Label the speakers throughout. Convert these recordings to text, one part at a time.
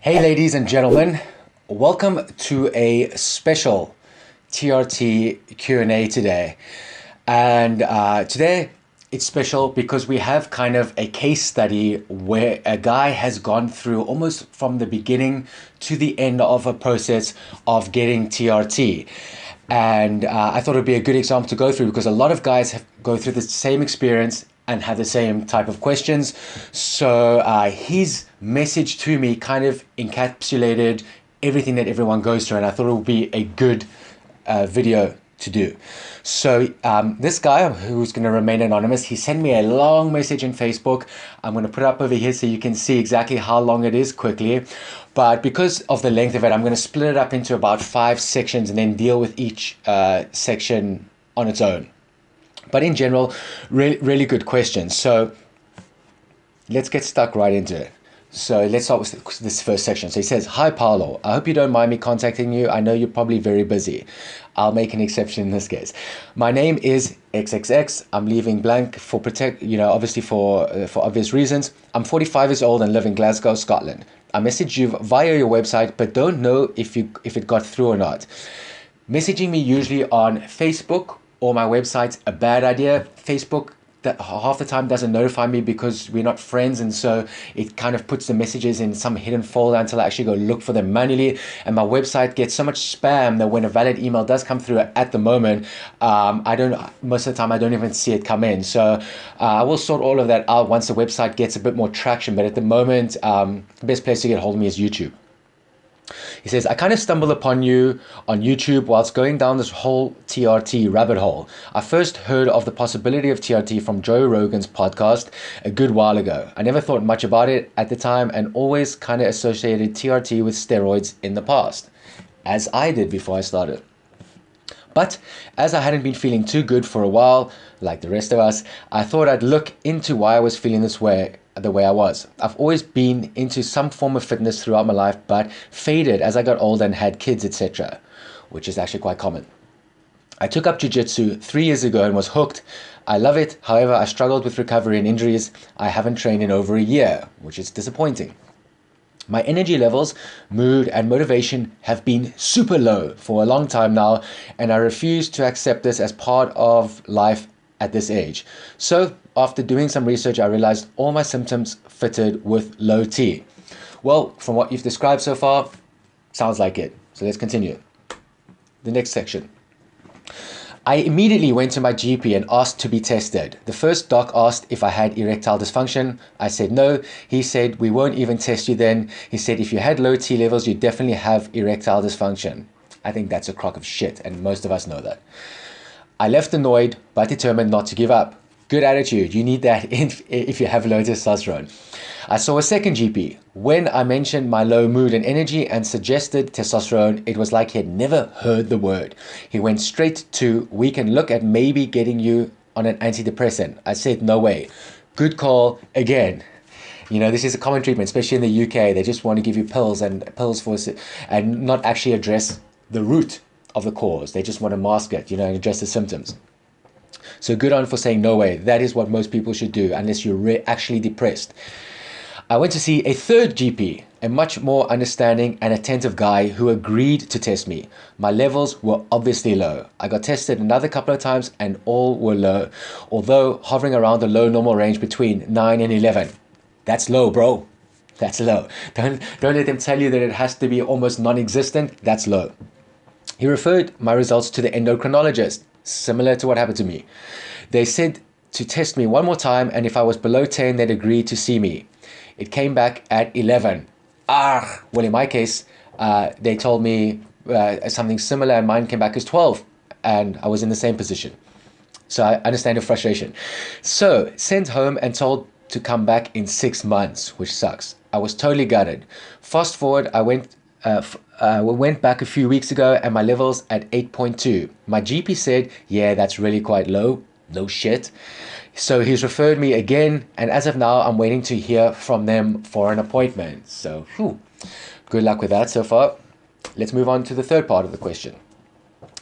Speaker 1: Hey, ladies and gentlemen, welcome to a special TRT Q&A today. And today it's special because we have kind of a case study where a guy has gone through almost from the beginning to the end of a process of getting TRT. And I thought it'd be a good example to go through because a lot of guys go through the same experience and have the same type of questions. So his message to me kind of encapsulated everything that everyone goes through, and I thought it would be a good video to do. So this guy, who's going to remain anonymous, he sent me a long message in Facebook. I'm going to put it up over here so you can see exactly how long it is quickly. But because of the length of it, I'm going to split it up into about 5 sections and then deal with each section on its own. But in general, really good questions. So let's get stuck right into it. So let's start with this first section. So he says, "Hi Paolo, I hope you don't mind me contacting you. I know you're probably very busy. I'll make an exception in this case. My name is XXX. I'm leaving blank for obviously for obvious reasons. I'm 45 years old and live in Glasgow, Scotland. I messaged you via your website, but don't know if it got through or not. Messaging me usually on Facebook or my website's a bad idea. Facebook that half the time doesn't notify me because we're not friends, and so it kind of puts the messages in some hidden folder until I actually go look for them manually. And my website gets so much spam that when a valid email does come through at the moment, most of the time I don't even see it come in. So I will sort all of that out once the website gets a bit more traction. But at the moment, the best place to get hold of me is YouTube." He says, "I kind of stumbled upon you on YouTube whilst going down this whole TRT rabbit hole. I first heard of the possibility of TRT from Joe Rogan's podcast a good while ago. I never thought much about it at the time and always kind of associated TRT with steroids in the past, as I did before I started. But as I hadn't been feeling too good for a while, like the rest of us, I thought I'd look into why I was feeling the way I was. I've always been into some form of fitness throughout my life, but faded as I got older and had kids, etc., which is actually quite common. I took up jiu-jitsu 3 years ago and was hooked. I love it. However, I struggled with recovery and injuries. I haven't trained in over a year, which is disappointing. My energy levels, mood, and motivation have been super low for a long time now, and I refuse to accept this as part of life at this age. So, after doing some research, I realized all my symptoms fitted with low T." Well, from what you've described so far, sounds like it. So let's continue. The next section. "I immediately went to my GP and asked to be tested. The first doc asked if I had erectile dysfunction. I said no. He said, we won't even test you then. He said, if you had low T levels, you definitely have erectile dysfunction. I think that's a crock of shit, and most of us know that. I left annoyed, but determined not to give up. Good attitude. You need that if you have low testosterone. I saw a second GP. When I mentioned my low mood and energy and suggested testosterone, it was like he had never heard the word. He went straight to, we can look at maybe getting you on an antidepressant. I said, no way. Good call again. You know, this is a common treatment, especially in the UK. They just want to give you pills and not actually address the root of the cause. They just want to mask it, and address the symptoms. So good on for saying no way. That is what most people should do unless you're actually depressed. I went to see a third GP, a much more understanding and attentive guy who agreed to test me. My levels were obviously low. I got tested another couple of times and all were low, although hovering around the low normal range between 9 and 11. That's low, bro. That's low. Don't let them tell you that it has to be almost non-existent. That's low. He referred my results to the endocrinologist, similar to what happened to me. They said to test me one more time, and if I was below 10, they'd agree to see me. It came back at 11. Well, in my case, they told me something similar, and mine came back as 12, and I was in the same position. So I understand your frustration. So sent home and told to come back in 6 months, which sucks. I was totally gutted. Fast forward, I went back a few weeks ago and my levels at 8.2. My GP said, yeah, that's really quite low. No shit. So he's referred me again, and as of now, I'm waiting to hear from them for an appointment. So, good luck with that so far. Let's move on to the third part of the question.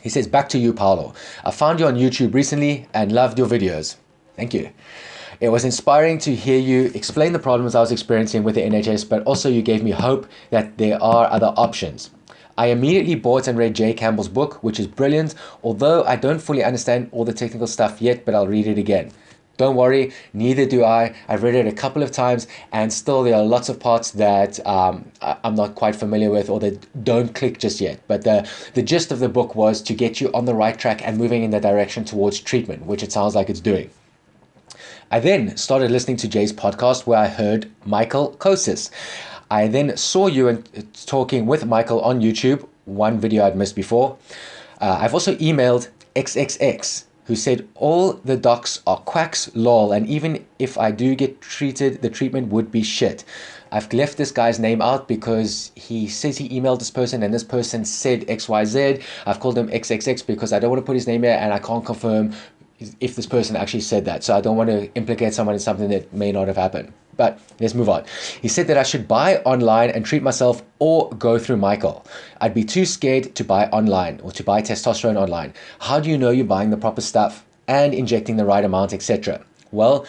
Speaker 1: He says, back to you, Paolo. I found you on YouTube recently and loved your videos. Thank you. It was inspiring to hear you explain the problems I was experiencing with the NHS, but also you gave me hope that there are other options. I immediately bought and read Jay Campbell's book, which is brilliant, although I don't fully understand all the technical stuff yet, but I'll read it again. Don't worry, neither do I. I've read it a couple of times, and still there are lots of parts that I'm not quite familiar with or that don't click just yet. But the gist of the book was to get you on the right track and moving in the direction towards treatment, which it sounds like it's doing. I then started listening to Jay's podcast where I heard Michael Kosis. I then saw you talking with Michael on YouTube, one video I'd missed before. I've also emailed XXX, who said all the docs are quacks, lol, and even if I do get treated, the treatment would be shit. I've left this guy's name out because he says he emailed this person and this person said XYZ. I've called him XXX because I don't want to put his name here and I can't confirm if this person actually said that. So I don't want to implicate someone in something that may not have happened. But let's move on. He said that I should buy online and treat myself or go through Michael. I'd be too scared to buy online or to buy testosterone online. How do you know you're buying the proper stuff and injecting the right amount, etc.? Well,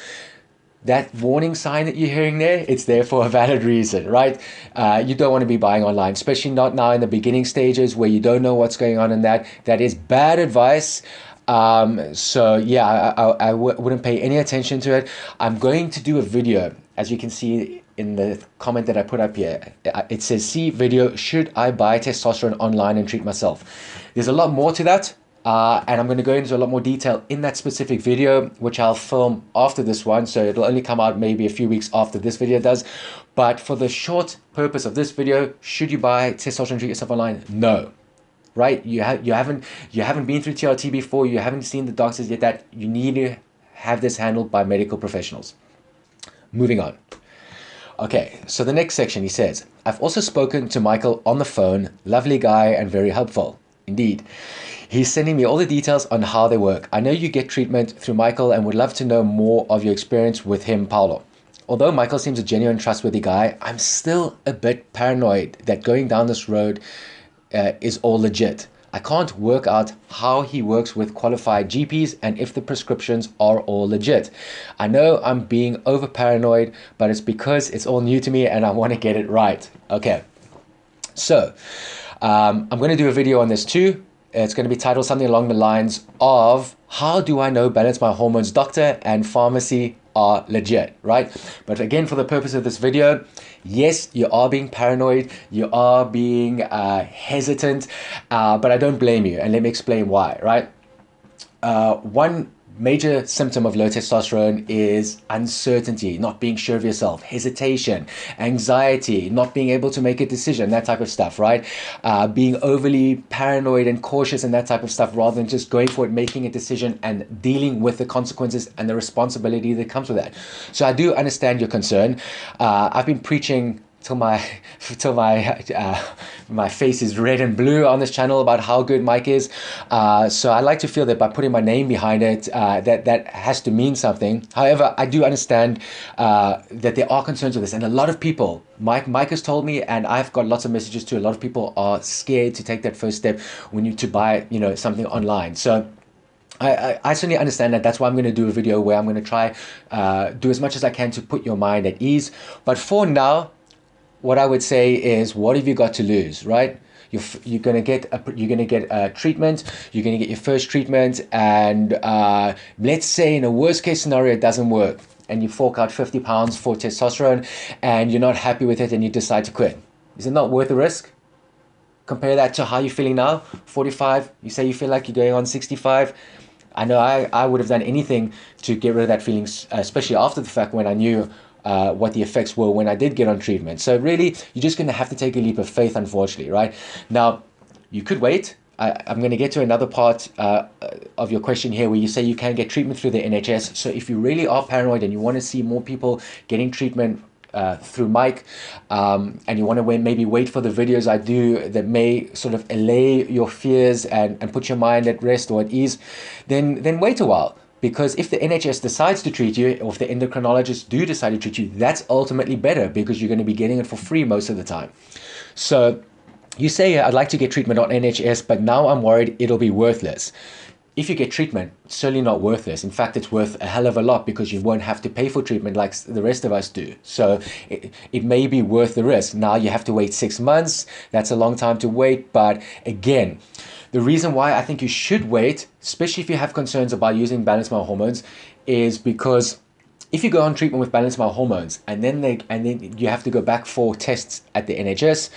Speaker 1: that warning sign that you're hearing there, it's there for a valid reason, right? You don't want to be buying online, especially not now in the beginning stages where you don't know what's going on in that. That is bad advice. So yeah, I wouldn't pay any attention to it. I'm going to do a video, as you can see in the comment that I put up here. It says, see video, should I buy testosterone online and treat myself? There's a lot more to that. And I'm going to go into a lot more detail in that specific video, which I'll film after this one. So it'll only come out maybe a few weeks after this video does. But for the short purpose of this video, should you buy testosterone and treat yourself online? No. Right? You haven't been through TRT before. You haven't seen the doctors yet. That you need to have this handled by medical professionals. Moving on. Okay, so the next section, he says, I've also spoken to Michael on the phone. Lovely guy and very helpful. Indeed. He's sending me all the details on how they work. I know you get treatment through Michael and would love to know more of your experience with him, Paulo. Although Michael seems a genuine, trustworthy guy, I'm still a bit paranoid that going down this road is all legit. I can't work out how he works with qualified GPs and if the prescriptions are all legit. I know I'm being over paranoid, but it's because it's all new to me and I want to get it right. Okay, so I'm going to do a video on this too. It's going to be titled something along the lines of how do I know Balance My Hormones Doctor and Pharmacy are legit, right? But again, for the purpose of this video, yes, you are being paranoid, you are being hesitant, but I don't blame you, and let me explain why, right? One major symptom of low testosterone is uncertainty, not being sure of yourself, hesitation, anxiety, not being able to make a decision, that type of stuff, right? Being overly paranoid and cautious and that type of stuff rather than just going for it, making a decision and dealing with the consequences and the responsibility that comes with that. So I do understand your concern. I've been preaching till my face is red and blue on this channel about how good Mike is. So I like to feel that by putting my name behind it, that has to mean something. However, I do understand that there are concerns with this, and a lot of people, Mike has told me, and I've got lots of messages too. A lot of people are scared to take that first step when you to buy something online. So I certainly understand that. That's why I'm going to do a video where I'm going to try do as much as I can to put your mind at ease. But for now, what I would say is, what have you got to lose, right? You're going to get a treatment. You're going to get your first treatment, and let's say in a worst case scenario it doesn't work, and you fork out £50 for testosterone, and you're not happy with it, and you decide to quit. Is it not worth the risk? Compare that to how you're feeling now, 45. You say you feel like you're going on 65. I know I would have done anything to get rid of that feeling, especially after the fact when I knew what the effects were when I did get on treatment. So really, you're just going to have to take a leap of faith, unfortunately, right? Now, you could wait. I'm going to get to another part of your question here where you say you can get treatment through the NHS. So if you really are paranoid and you want to see more people getting treatment through Mike, and you want to maybe wait for the videos I do that may sort of allay your fears and put your mind at rest or at ease, then wait a while. Because if the NHS decides to treat you, or if the endocrinologists do decide to treat you, that's ultimately better because you're going to be getting it for free most of the time. So you say, I'd like to get treatment on NHS, but now I'm worried it'll be worthless. if you get treatment, it's certainly not worth this. In fact, it's worth a hell of a lot because you won't have to pay for treatment like the rest of us do. So it may be worth the risk. Now you have to wait 6 months. That's a long time to wait. But again, the reason why I think you should wait, especially if you have concerns about using balanced male hormones, is because if you go on treatment with balanced male hormones and then you have to go back for tests at the NHS,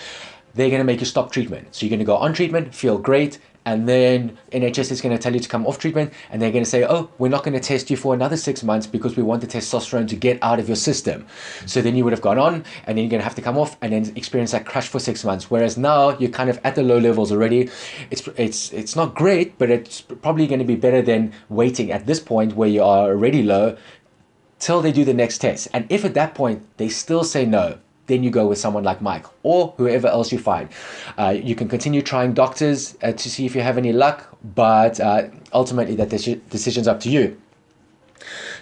Speaker 1: they're going to make you stop treatment. So you're going to go on treatment, feel great, and then NHS is going to tell you to come off treatment, and they're going to say, oh, we're not going to test you for another 6 months because we want the testosterone to get out of your system. So then you would have gone on, and then you're going to have to come off and then experience that crash for 6 months. Whereas now you're kind of at the low levels already. It's not great, but it's probably going to be better than waiting at this point where you are already low till they do the next test. And if at that point they still say no, then you go with someone like Mike or whoever else you find. You can continue trying doctors to see if you have any luck, but ultimately that decision's up to you.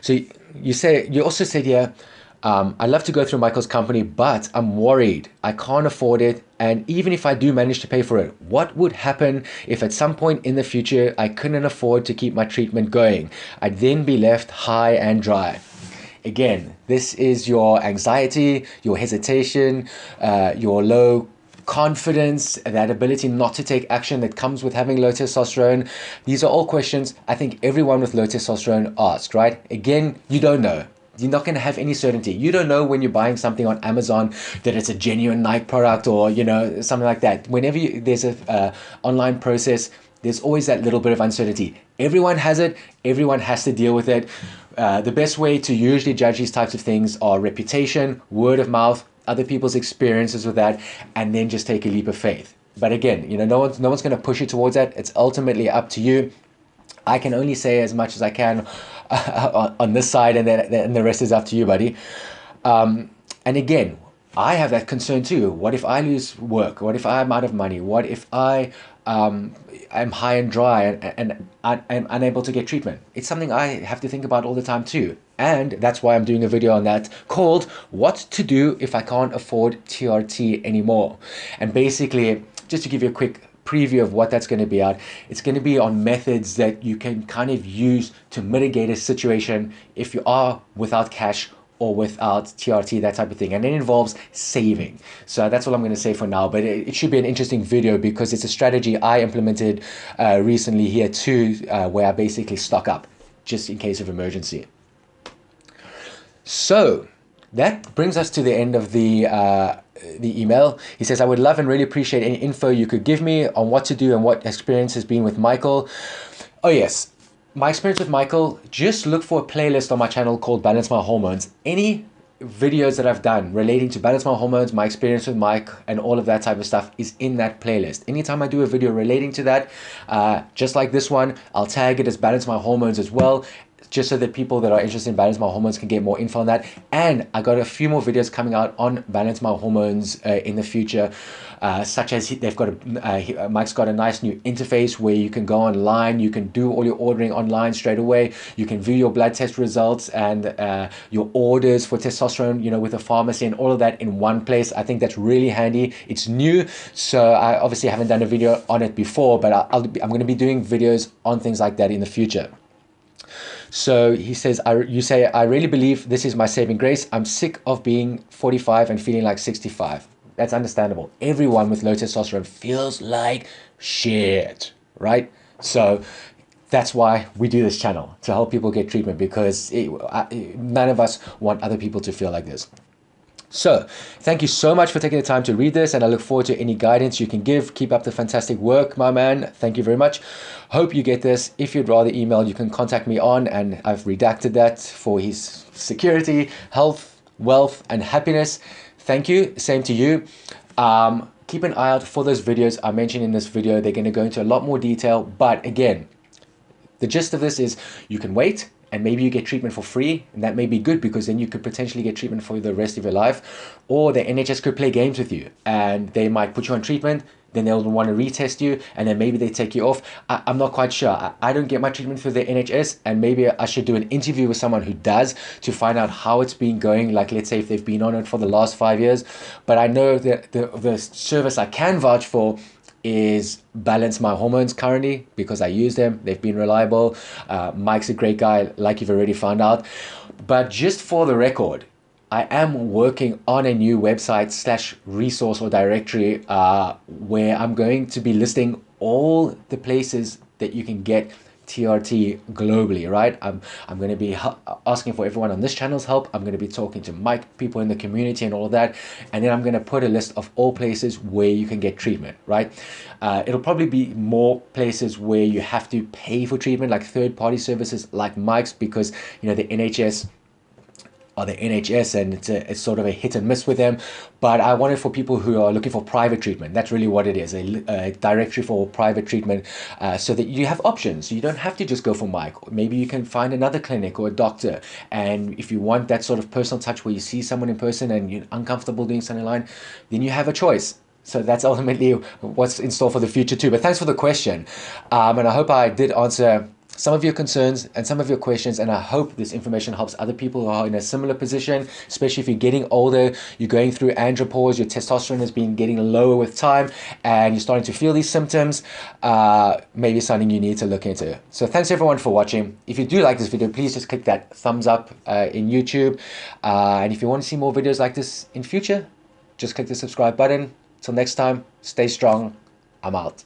Speaker 1: So you also said here, I'd love to go through Michael's company, but I'm worried. I can't afford it. And even if I do manage to pay for it, what would happen if at some point in the future I couldn't afford to keep my treatment going? I'd then be left high and dry. Again, this is your anxiety, your hesitation, your low confidence, that ability not to take action that comes with having low testosterone. These are all questions I think everyone with low testosterone asks, right? Again, you don't know. You're not going to have any certainty. You don't know when you're buying something on Amazon that it's a genuine Nike product or, something like that. Whenever there's a online process, there's always that little bit of uncertainty. Everyone has it. Everyone has to deal with it. The best way to usually judge these types of things are reputation, word of mouth, other people's experiences with that, and then just take a leap of faith. But again, no one's going to push you towards that. It's ultimately up to you. I can only say as much as I can on this side, and then the rest is up to you, buddy. And again, I have that concern too. What if I lose work? What if I'm out of money? What if I'm high and dry and I'm unable to get treatment? It's something I have to think about all the time too. And that's why I'm doing a video on that called What to Do If I Can't Afford TRT Anymore. And basically, just to give you a quick preview of what that's going to be at, it's going to be on methods that you can kind of use to mitigate a situation if you are without cash or without TRT, that type of thing. And it involves saving. So that's all I'm going to say for now, but it should be an interesting video because it's a strategy I implemented recently here too, where I basically stock up just in case of emergency. So that brings us to the end of the email. He says, I would love and really appreciate any info you could give me on what to do and what experience has been with Michael. Oh yes, my experience with Michael, just look for a playlist on my channel called Balance My Hormones. Any videos that I've done relating to Balance My Hormones, my experience with Mike, and all of that type of stuff is in that playlist. Anytime I do a video relating to that, just like this one, I'll tag it as Balance My Hormones as well, just so that people that are interested in Balance My Hormones can get more info on that. And I got a few more videos coming out on Balance My Hormones in the future, such as Mike's got a nice new interface where you can go online, you can do all your ordering online straight away, you can view your blood test results and your orders for testosterone, with a pharmacy and all of that in one place. I think that's really handy. It's new, so I obviously haven't done a video on it before, but I'm going to be doing videos on things like that in the future. So he says, you say, I really believe this is my saving grace. I'm sick of being 45 and feeling like 65. That's understandable. Everyone with low testosterone feels like shit, right? So that's why we do this channel, to help people get treatment, because none of us want other people to feel like this. So thank you so much for taking the time to read this, and I look forward to any guidance you can give. Keep up the fantastic work, my man. Thank you very much. Hope you get this. If you'd rather email, you can contact me on, and I've redacted that for his security, health, wealth, and happiness. Thank you. Same to you. Keep an eye out for those videos I mentioned in this video. They're going to go into a lot more detail, but again, the gist of this is you can wait and maybe you get treatment for free, and that may be good because then you could potentially get treatment for the rest of your life. Or the NHS could play games with you and they might put you on treatment, then they'll want to retest you, and then maybe they take you off. I'm not quite sure. I don't get my treatment through the NHS, and maybe I should do an interview with someone who does to find out how it's been going, like let's say if they've been on it for the last 5 years. But I know that the service I can vouch for is balance my hormones currently because I use them. They've been reliable. Mike's a great guy, like you've already found out. But just for the record, I am working on a new website slash resource or directory where I'm going to be listing all the places that you can get TRT globally, right? I'm going to be asking for everyone on this channel's help. I'm going to be talking to Mike, people in the community and all of that. And then I'm going to put a list of all places where you can get treatment, right? It'll probably be more places where you have to pay for treatment, like third-party services like Mike's, because, you know, the NHS and it's sort of a hit and miss with them. But I want it for people who are looking for private treatment. That's really what it is, a directory for private treatment, so that you have options. You don't have to just go for Mike. Maybe you can find another clinic or a doctor. And if you want that sort of personal touch where you see someone in person and you're uncomfortable doing something online, then you have a choice. So that's ultimately what's in store for the future too. But thanks for the question. And I hope I did answer some of your concerns and some of your questions, and I hope this information helps other people who are in a similar position, especially if you're getting older, you're going through andropause, your testosterone has been getting lower with time, and you're starting to feel these symptoms. Maybe something you need to look into. So thanks everyone for watching. If you do like this video, please just click that thumbs up in YouTube. And if you want to see more videos like this in future, just click the subscribe button. Till next time, stay strong. I'm out.